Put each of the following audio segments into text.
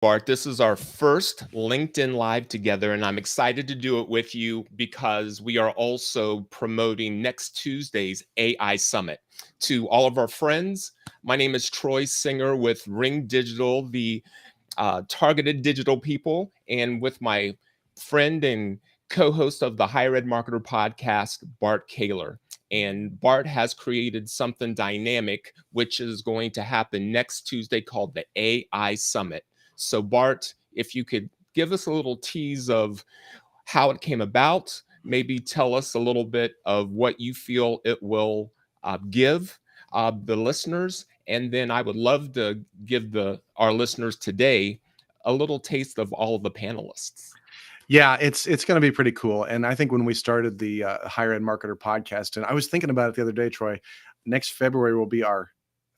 Bart, this is our first LinkedIn Live together, and I'm excited to do it with you because we are also promoting next Tuesday's AI Summit. To all of our friends, my name is Troy Singer with Ring Digital, the targeted digital people, and with my friend and co host of the Higher Ed Marketer podcast, Bart Kaler. And Bart has created something dynamic, which is going to happen next Tuesday called the AI Summit. So, Bart, if you could give us a little tease of how it came about, maybe tell us a little bit of what you feel it will give the listeners, and then I would love to give the our listeners today a little taste of all of the panelists. Yeah, it's going to be pretty cool. And I think when we started the Higher Ed Marketer podcast, and I was thinking about it the other day, Troy, next February will be our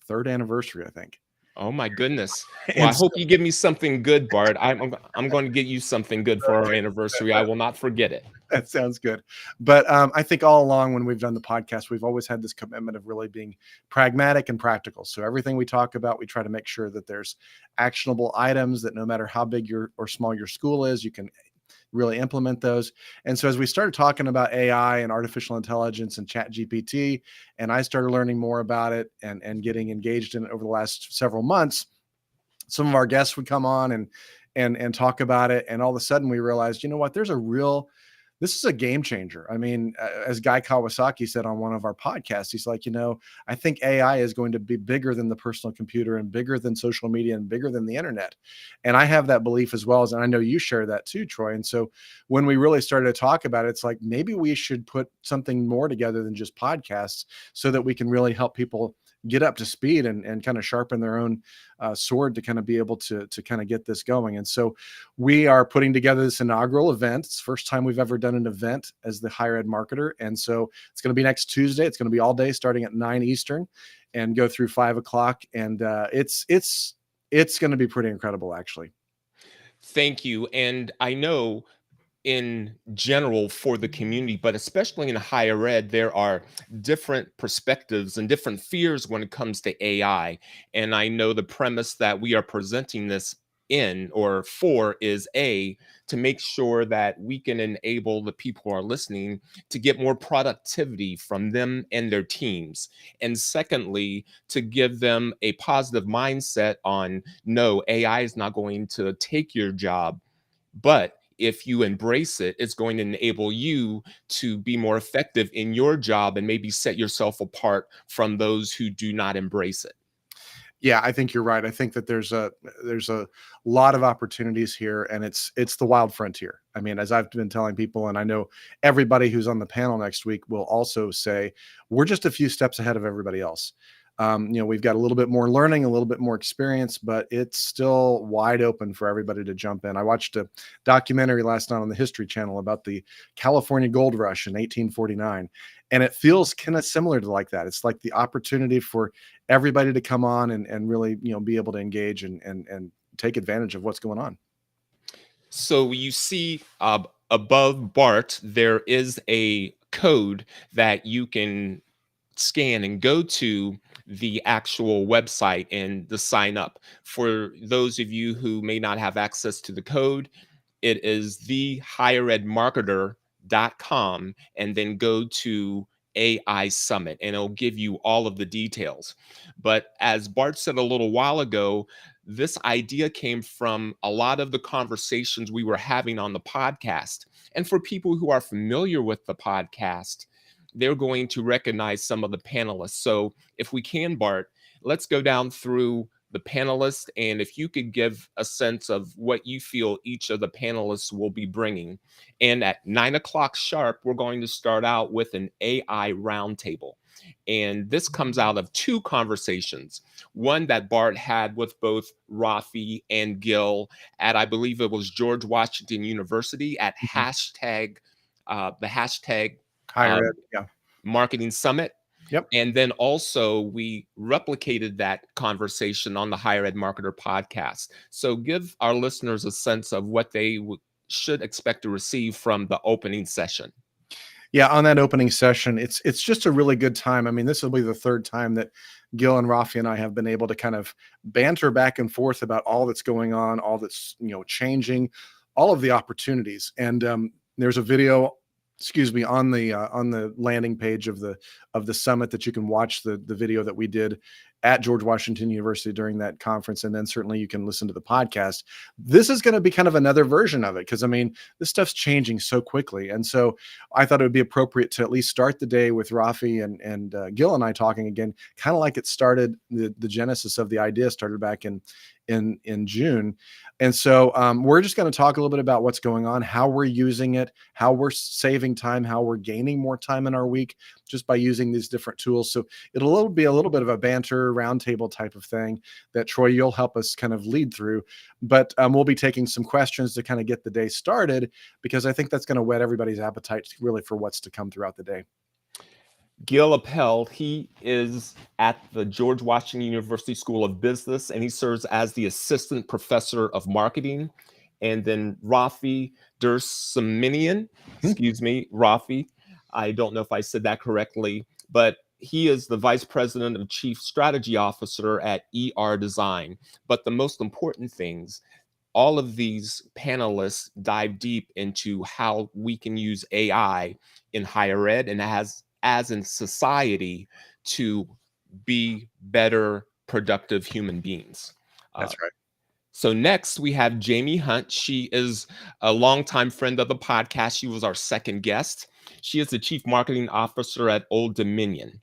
third anniversary, I think. Oh my goodness. Well, I And so, hope you give me something good, Bart. I'm going to get you something good for our anniversary. I will not forget it. that sounds good. But I think all along when we've done the podcast, we've always had this commitment of really being pragmatic and practical. So everything we talk about, we try to make sure that there's actionable items that no matter how big your or small your school is, you can really implement those. And so as we started talking about AI and artificial intelligence and chat GPT, and I started learning more about it and getting engaged in it over the last several months, some of our guests would come on and talk about it. And all of a sudden we realized, you know what, this is a game changer. I mean, as Guy Kawasaki said on one of our podcasts, he's like, I think AI is going to be bigger than the personal computer and bigger than social media and bigger than the internet. And I have that belief as well, and I know you share that too, Troy. And so when we really started to talk about it, it's like maybe we should put something more together than just podcasts so that we can really help people get up to speed and kind of sharpen their own sword to kind of be able to kind of get this going. And so we are putting together this inaugural event. It's the first time we've ever done an event as the Higher Ed Marketer. And so it's going to be next Tuesday. It's going to be all day starting at 9 Eastern and go through 5 o'clock. And it's going to be pretty incredible, actually. Thank you. And I know in general for the community, but especially in higher ed, there are different perspectives and different fears when it comes to AI. And I know the premise that we are presenting this in or for is to make sure that we can enable the people who are listening to get more productivity from them and their teams. And secondly, to give them a positive mindset on no, AI is not going to take your job, but if you embrace it, it's going to enable you to be more effective in your job and maybe set yourself apart from those who do not embrace it. Yeah, I think you're right. I think that there's a lot of opportunities here, and it's the wild frontier. I mean, as I've been telling people, and I know everybody who's on the panel next week will also say, we're just a few steps ahead of everybody else. We've got a little bit more learning, a little bit more experience, but it's still wide open for everybody to jump in. I watched a documentary last night on the History Channel about the California Gold Rush in 1849, and it feels kind of similar to like that. It's like the opportunity for everybody to come on and really, be able to engage and take advantage of what's going on. So you see above Bart, there is a code that you can scan and go to the actual website and the sign up. For those of you who may not have access to the code, it is thehigheredmarketer.com, and then go to AI Summit and it'll give you all of the details. But as Bart said a little while ago, this idea came from a lot of the conversations we were having on the podcast. And for people who are familiar with the podcast, they're going to recognize some of the panelists. So if we can, Bart, let's go down through the panelists, and if you could give a sense of what you feel each of the panelists will be bringing. And at 9 o'clock sharp, we're going to start out with an AI roundtable. And this comes out of two conversations. One that Bart had with both Rafi and Gil at, I believe it was George Washington University at the hashtag Higher uh, ed, yeah. marketing summit. Yep. And then also we replicated that conversation on the Higher Ed Marketer podcast. So give our listeners a sense of what they should expect to receive from the opening session. Yeah, on that opening session, it's just a really good time. I mean, this will be the third time that Gil and Rafi and I have been able to kind of banter back and forth about all that's going on, all that's changing, all of the opportunities. And there's a video, excuse me, on the landing page of the summit that you can watch the video that we did at George Washington University during that conference, and then certainly you can listen to the podcast. This is going to be kind of another version of it because I mean this stuff's changing so quickly, and so I thought it would be appropriate to at least start the day with Rafi and Gil and I talking again, kind of like it started. The genesis of the idea started back in June, and so we're just going to talk a little bit about what's going on, how we're using it, how we're saving time, how we're gaining more time in our week just by using these different tools. So it'll be a little bit of a banter roundtable type of thing that Troy, you'll help us kind of lead through, but we'll be taking some questions to kind of get the day started because I think that's going to whet everybody's appetite really for what's to come throughout the day. Gil Appel, he is at the George Washington University School of Business, and he serves as the assistant professor of marketing. And then Rafi Dursaminian, excuse me, Rafi, I don't know if I said that correctly, but he is the vice president and chief strategy officer at ER Design. But the most important things, all of these panelists dive deep into how we can use AI in higher ed and as in society to be better, productive human beings. That's right. So next we have Jamie Hunt. She is a longtime friend of the podcast. She was our second guest. She is the chief marketing officer at Old Dominion.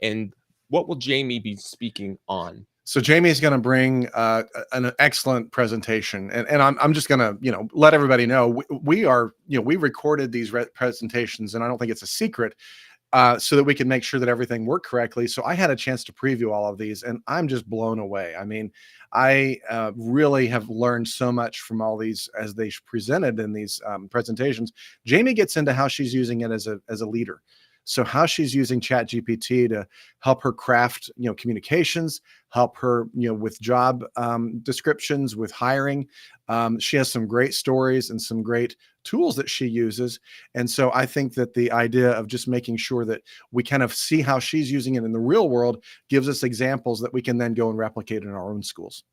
And what will Jamie be speaking on? So Jamie is going to bring an excellent presentation, and I'm just going to let everybody know we are we recorded these presentations, and I don't think it's a secret, so that we can make sure that everything worked correctly. So I had a chance to preview all of these, and I'm just blown away. I mean, I really have learned so much from all these as they presented in these presentations. Jamie gets into how she's using it as a leader. So how she's using ChatGPT to help her craft, communications, help her, with job descriptions, with hiring. She has some great stories and some great tools that she uses. And so I think that the idea of just making sure that we kind of see how she's using it in the real world gives us examples that we can then go and replicate in our own schools.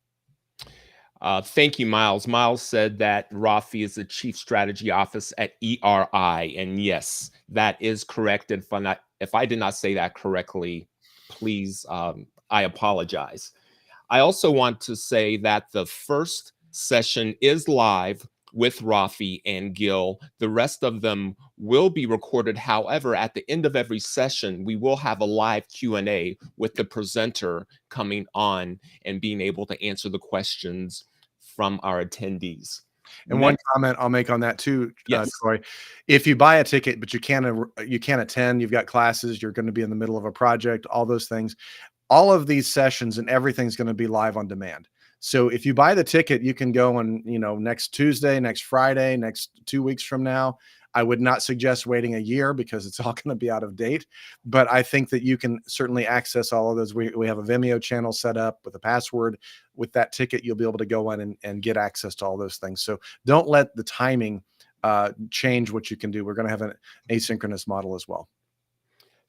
Thank you, Miles. Miles said that Rafi is the chief strategy office at ERI, and yes, that is correct. And if I did not say that correctly, please, I apologize. I also want to say that the first session is live with Rafi and Gil. The rest of them will be recorded. However, at the end of every session, we will have a live Q&A with the presenter coming on and being able to answer the questions from our attendees. And one comment I'll make on that too, yes. Troy, if you buy a ticket but you can't attend, you've got classes, you're going to be in the middle of a project, all those things, all of these sessions and everything's going to be live on demand. So if you buy the ticket, you can go and, next Tuesday, next Friday, next 2 weeks from now. I would not suggest waiting a year because it's all going to be out of date. But I think that you can certainly access all of those. We have a Vimeo channel set up with a password. With that ticket, you'll be able to go in and get access to all those things. So don't let the timing change what you can do. We're going to have an asynchronous model as well.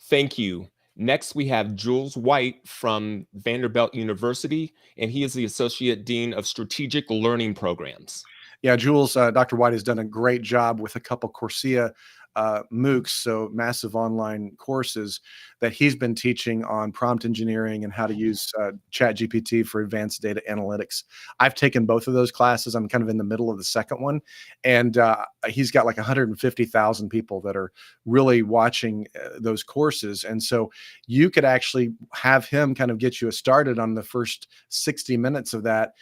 Thank you. Next, we have Jules White from Vanderbilt University, and he is the Associate Dean of Strategic Learning Programs. Yeah, Jules, Dr. White has done a great job with a couple Coursera MOOCs, so massive online courses that he's been teaching on prompt engineering and how to use ChatGPT for advanced data analytics. I've taken both of those classes. I'm kind of in the middle of the second one, and he's got like 150,000 people that are really watching those courses. And so you could actually have him kind of get you started on the first 60 minutes of that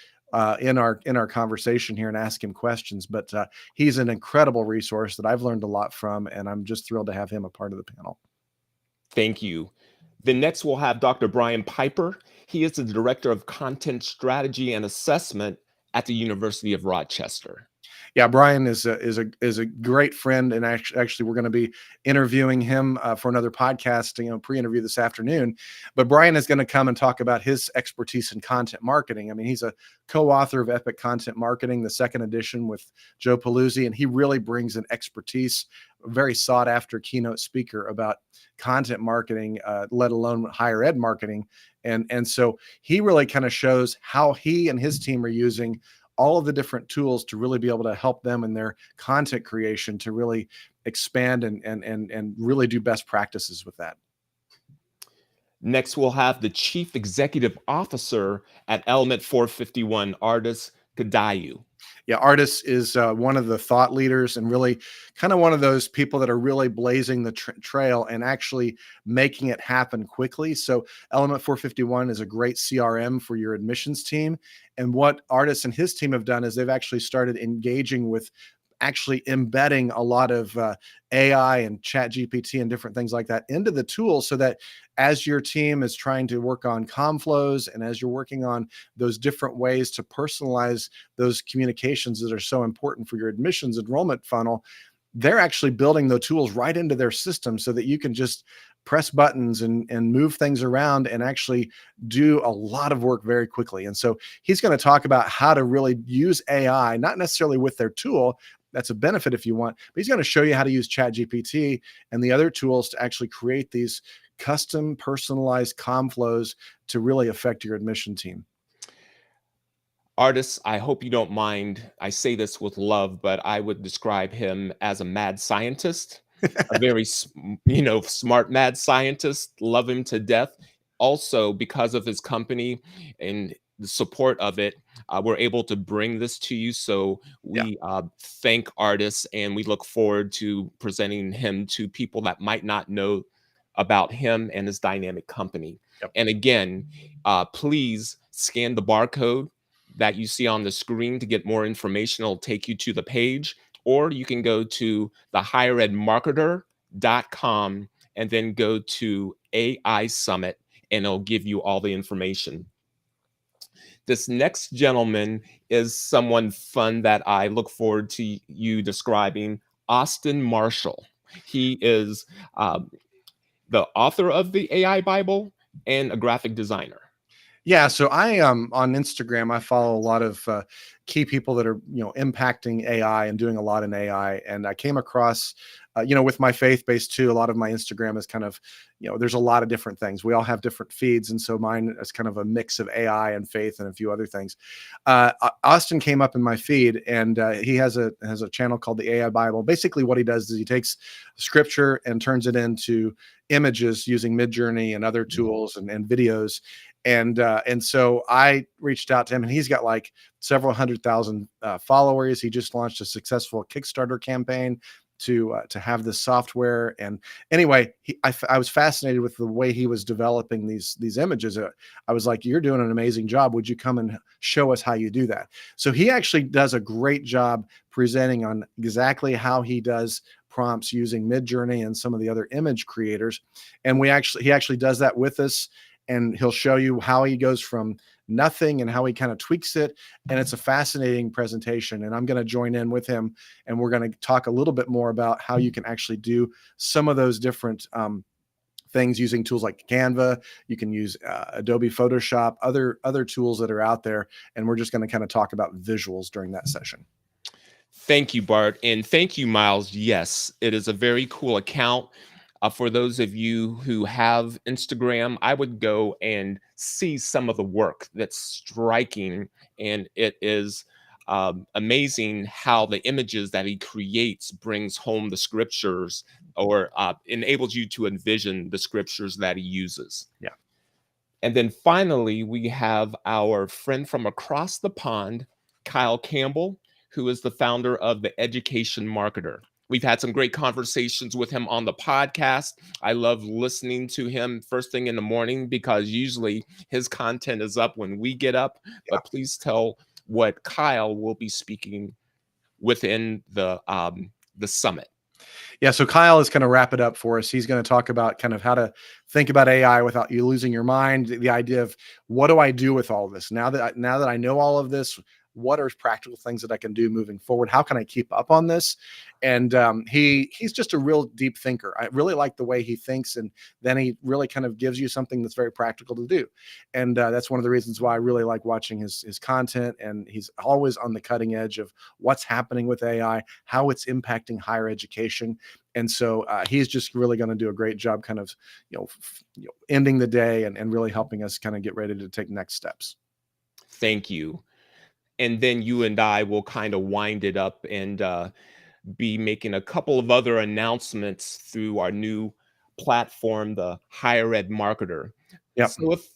in our conversation here and ask him questions. But he's an incredible resource that I've learned a lot from, and I'm just thrilled to have him a part of the panel. Thank you. Then next we'll have Dr. Brian Piper. He is the Director of Content Strategy and Assessment at the University of Rochester. Yeah, Brian is a great friend, and actually we're going to be interviewing him for another podcast, pre-interview this afternoon. But Brian is going to come and talk about his expertise in content marketing. I mean, he's a co-author of Epic Content Marketing, the second edition with Joe Paluzzi, and he really brings an expertise, a very sought after keynote speaker about content marketing, let alone higher ed marketing. And so he really kind of shows how he and his team are using all of the different tools to really be able to help them in their content creation to really expand and really do best practices with that. Next, we'll have the Chief Executive Officer at Element 451, Ardis Kadayu. Yeah, Ardis is one of the thought leaders and really kind of one of those people that are really blazing the trail and actually making it happen quickly. So Element 451 is a great CRM for your admissions team. And what Ardis and his team have done is they've actually started engaging with actually embedding a lot of AI and chat GPT and different things like that into the tool, so that as your team is trying to work on comm flows and as you're working on those different ways to personalize those communications that are so important for your admissions enrollment funnel, they're actually building the tools right into their system so that you can just press buttons and move things around and actually do a lot of work very quickly. And so he's going to talk about how to really use AI, not necessarily with their tool. That's a benefit if you want, but he's going to show you how to use ChatGPT and the other tools to actually create these custom personalized comm flows to really affect your admission team. Ardis, I hope you don't mind. I say this with love, but I would describe him as a mad scientist, a very, smart mad scientist. Love him to death. Also, because of his company and the support of it, we're able to bring this to you. So Yeah. we thank Ardis, and we look forward to presenting him to people that might not know about him and his dynamic company. Yep. And again, please scan the barcode that you see on the screen to get more information. It'll take you to the page, or you can go to the higheredmarketer.com and then go to AI Summit, and it'll give you all the information. This next gentleman is someone fun that I look forward to you describing, Austin Marshall. He is the author of the AI Bible and a graphic designer. Yeah, so I on Instagram, I follow a lot of key people that are impacting AI and doing a lot in AI. And I came across, with my faith base too, a lot of my Instagram is kind of, there's a lot of different things. We all have different feeds, and so mine is kind of a mix of AI and faith and a few other things. Austin came up in my feed, and he has a channel called the AI Bible. Basically, what he does is he takes scripture and turns it into images using Midjourney and other tools and videos. And so I reached out to him, and he's got like several 100,000 followers. He just launched a successful Kickstarter campaign to have this software. And anyway, I was fascinated with the way he was developing these images. I was like, "You're doing an amazing job. Would you come and show us how you do that?" So he actually does a great job presenting on exactly how he does prompts using Midjourney and some of the other image creators. And he actually does that with us. And he'll show you how he goes from nothing and how he kind of tweaks it. And it's a fascinating presentation. And I'm going to join in with him, and we're going to talk a little bit more about how you can actually do some of those different things using tools like Canva. You can use Adobe Photoshop, other tools that are out there. And we're just going to kind of talk about visuals during that session. Thank you, Bart. And thank you, Miles. Yes, it is a very cool account. For those of you who have Instagram, I would go and see some of the work that's striking. And it is amazing how the images that he creates brings home the scriptures, or enables you to envision the scriptures that he uses. Yeah. And then finally, we have our friend from across the pond, Kyle Campbell, who is the founder of The Education Marketer. We've had some great conversations with him on the podcast. I love listening to him first thing in the morning, because usually his content is up when we get up. Yeah. But please tell what Kyle will be speaking within the summit. Yeah, so Kyle is going to wrap it up for us. He's going to talk about kind of how to think about AI without you losing your mind. The idea of, what do I do with all of this now that I know all of this? what are practical things that I can do moving forward? How can I keep up on this? And he's just a real deep thinker. I really like the way he thinks, and then he really kind of gives you something that's very practical to do. And that's one of the reasons why I really like watching his content. And he's always on the cutting edge of what's happening with AI, how it's impacting higher education. And so he's just really going to do a great job kind of, ending the day and really helping us kind of get ready to take next steps. Thank you. And then you and I will kind of wind it up and be making a couple of other announcements through our new platform, the Higher Ed Marketer. Yep. So if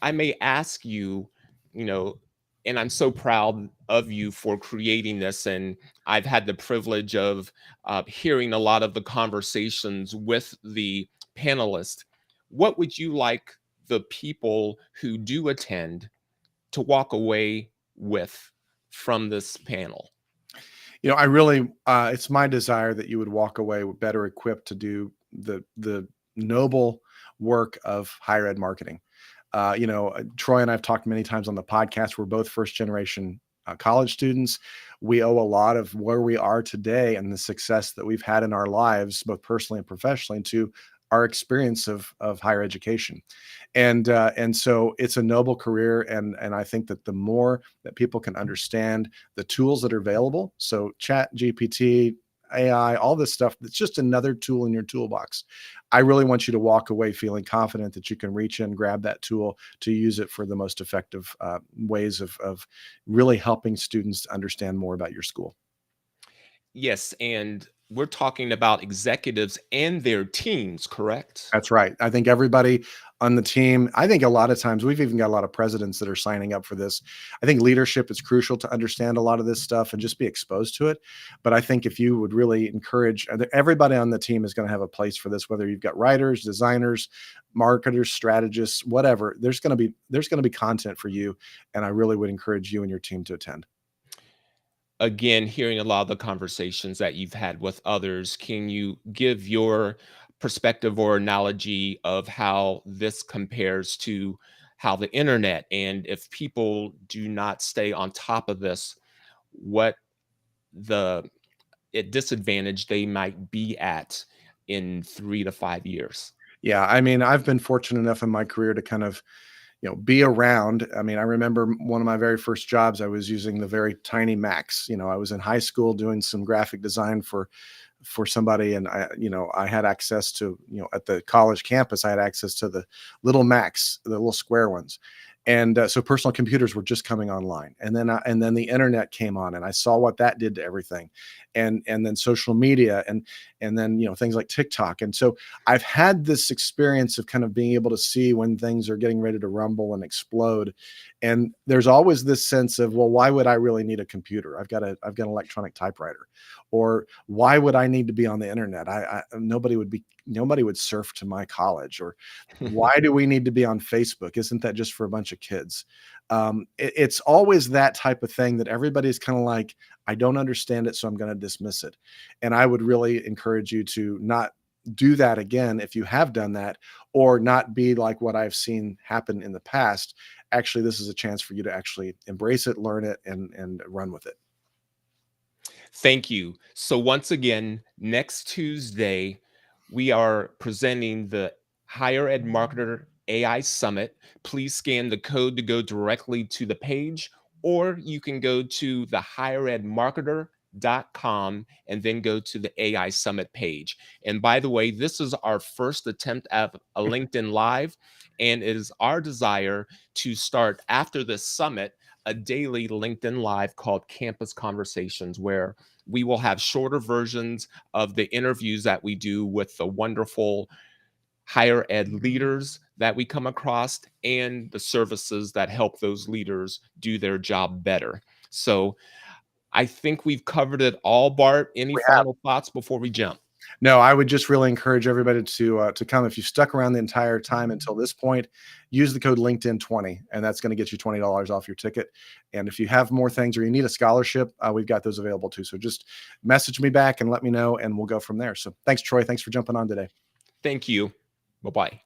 I may ask you, and I'm so proud of you for creating this, and I've had the privilege of hearing a lot of the conversations with the panelists. What would you like the people who do attend to walk away with from this panel? I really, it's my desire that you would walk away better equipped to do the noble work of higher ed marketing. Troy and I've talked many times on the podcast. We're both first generation college students. We owe a lot of where we are today and the success that we've had in our lives, both personally and professionally, to our experience of higher education. And so it's a noble career. And I think that the more that people can understand the tools that are available, so Chat GPT, AI, all this stuff, it's just another tool in your toolbox. I really want you to walk away feeling confident that you can reach in, grab that tool to use it for the most effective ways of really helping students understand more about your school. Yes, and we're talking about executives and their teams, correct? That's right. I think everybody on the team, I think a lot of times we've even got a lot of presidents that are signing up for this. I think leadership is crucial to understand a lot of this stuff and just be exposed to it. But I think if you would really encourage everybody on the team is going to have a place for this, whether you've got writers, designers, marketers, strategists, whatever, there's going to be content for you. And I really would encourage you and your team to attend. Again, hearing a lot of the conversations that you've had with others, can you give your perspective or analogy of how this compares to how the internet, and if people do not stay on top of this, what the disadvantage they might be at in 3 to 5 years? Yeah. I mean, I've been fortunate enough in my career to kind of be around. I mean, I remember one of my very first jobs, I was using the very tiny Macs. I was in high school doing some graphic design for somebody, and I had access to, at the college campus, I had access to the little Macs, the little square ones. And so personal computers were just coming online, and then the internet came on, and I saw what that did to everything, and then social media, and then things like TikTok. And so I've had this experience of kind of being able to see when things are getting ready to rumble and explode. And there's always this sense of, well, why would I really need a computer? I've got an electronic typewriter. Or why would I need to be on the internet? Nobody would surf to my college. Or why do we need to be on Facebook? Isn't that just for a bunch of kids? It's always that type of thing that everybody's kind of like, I don't understand it, so I'm going to dismiss it. And I would really encourage you to not do that again if you have done that, or not be like what I've seen happen in the past. Actually, this is a chance for you to actually embrace it, learn it, and run with it. Thank you. So once again, next Tuesday, we are presenting the Higher Ed Marketer AI Summit. Please scan the code to go directly to the page, or you can go to the higheredmarketer.com and then go to the AI Summit page. And by the way, this is our first attempt at a LinkedIn Live, and it is our desire to start after this summit a daily LinkedIn Live called Campus Conversations, where we will have shorter versions of the interviews that we do with the wonderful higher ed leaders that we come across and the services that help those leaders do their job better. So I think we've covered it all, Bart. Any final thoughts before we jump? No, I would just really encourage everybody to come. If you stuck around the entire time until this point, use the code LinkedIn20, and that's going to get you $20 off your ticket. And if you have more things or you need a scholarship, we've got those available too. So just message me back and let me know, and we'll go from there. So thanks, Troy. Thanks for jumping on today. Thank you. Bye-bye.